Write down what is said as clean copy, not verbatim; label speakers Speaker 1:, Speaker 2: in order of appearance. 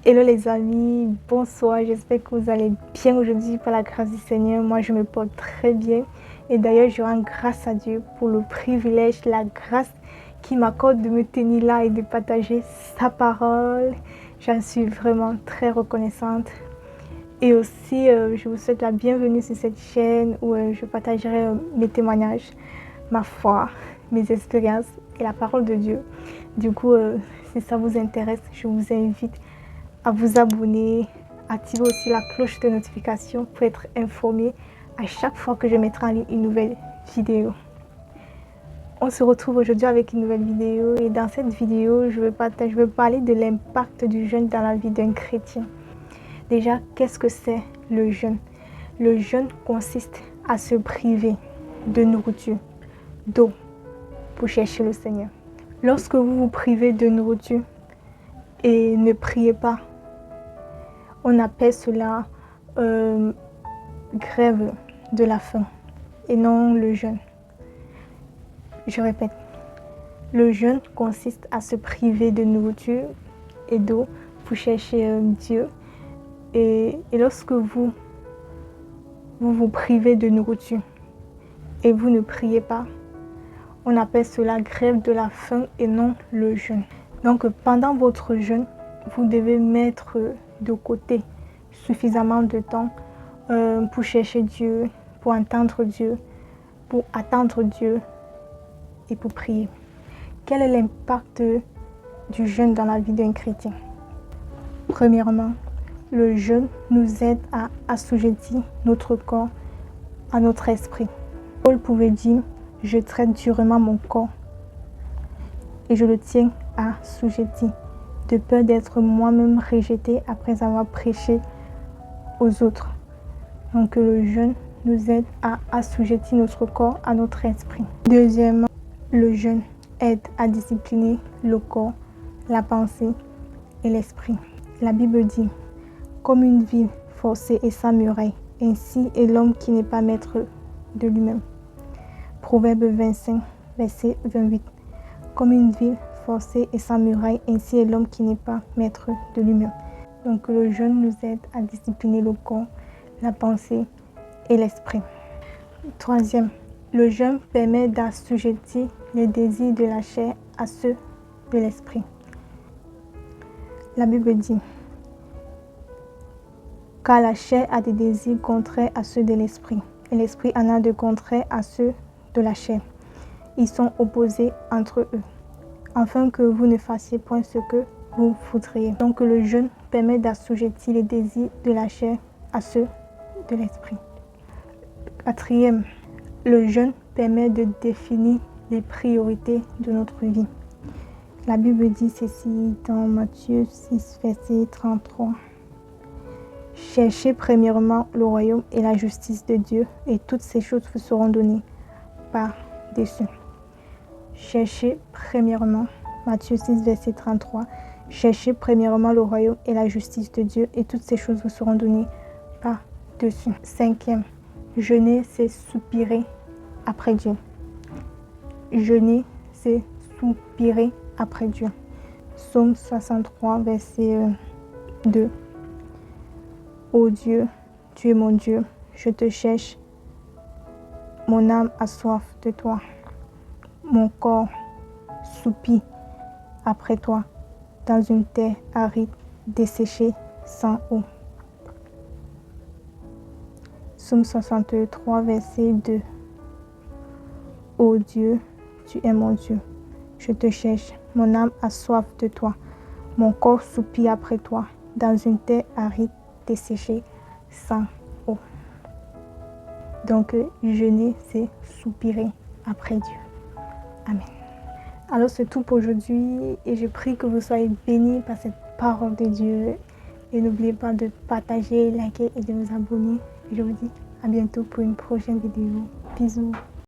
Speaker 1: Hello les amis, bonsoir, j'espère que vous allez bien aujourd'hui par la grâce du Seigneur. Moi je me porte très bien et d'ailleurs je rends grâce à Dieu pour le privilège, la grâce qui m'accorde de me tenir là et de partager sa parole. J'en suis vraiment très reconnaissante. Et aussi je vous souhaite la bienvenue sur cette chaîne où je partagerai mes témoignages, ma foi, mes expériences et la parole de Dieu. Du coup, si ça vous intéresse, je vous invite à vous abonner, activer aussi la cloche de notification pour être informé à chaque fois que je mettrai en ligne une nouvelle vidéo. On se retrouve aujourd'hui avec une nouvelle vidéo et dans cette vidéo, je veux parler de l'impact du jeûne dans la vie d'un chrétien. Déjà, qu'est-ce que c'est le jeûne? Le jeûne consiste à se priver de nourriture, d'eau pour chercher le Seigneur. Lorsque vous vous privez de nourriture et ne priez pas, on appelle cela grève de la faim et non le jeûne. Je répète, le jeûne consiste à se priver de nourriture et d'eau pour chercher Dieu. Et lorsque vous vous privez de nourriture et vous ne priez pas, on appelle cela grève de la faim et non le jeûne. Donc pendant votre jeûne, vous devez mettre de côté suffisamment de temps pour chercher Dieu, pour entendre Dieu, pour attendre Dieu et pour prier. Quel est l'impact du jeûne dans la vie d'un chrétien? Premièrement, le jeûne nous aide à assujettir notre corps à notre esprit. Paul pouvait dire « Je traite durement mon corps et je le tiens assujetti, de peur d'être moi-même rejeté après avoir prêché aux autres. » Donc le jeûne nous aide à assujettir notre corps à notre esprit. Deuxièmement, le jeûne aide à discipliner le corps, la pensée et l'esprit. La Bible dit « Comme une ville forcée et sans muraille, ainsi est l'homme qui n'est pas maître de lui-même. » Proverbe 25, verset 28. Comme une ville forcée et sans muraille, ainsi est l'homme qui n'est pas maître de lui-même. Donc le jeûne nous aide à discipliner le corps, la pensée et l'esprit. Troisième, le jeûne permet d'assujettir les désirs de la chair à ceux de l'esprit. La Bible dit « Car la chair a des désirs contraires à ceux de l'esprit, et l'esprit en a de contraires à ceux de la chair. Ils sont opposés entre eux, afin que vous ne fassiez point ce que vous voudriez. » Donc le jeûne permet d'assujettir les désirs de la chair à ceux de l'esprit. Quatrième, le jeûne permet de définir les priorités de notre vie. La Bible dit ceci dans Matthieu 6, verset 33. « Cherchez premièrement le royaume et la justice de Dieu, et toutes ces choses vous seront données par-dessus. » Cherchez premièrement, Matthieu 6, verset 33. « Cherchez premièrement le royaume et la justice de Dieu, et toutes ces choses vous seront données par-dessus. » Cinquième, jeûner, c'est soupirer après Dieu. Jeûner, c'est soupirer après Dieu. Psaume 63, verset 2. Ô Dieu, tu es mon Dieu, je te cherche. Mon âme a soif de toi. Mon corps soupire après toi dans une terre aride, desséchée, sans eau. Psaume 63, verset 2. Ô Dieu, tu es mon Dieu, je te cherche. Mon âme a soif de toi. Mon corps soupire après toi dans une terre aride, desséchée, sans eau. Donc, jeûner, c'est soupirer après Dieu. Amen. Alors, c'est tout pour aujourd'hui et je prie que vous soyez bénis par cette parole de Dieu. Et n'oubliez pas de partager, liker et de vous abonner. Et je vous dis à bientôt pour une prochaine vidéo. Bisous.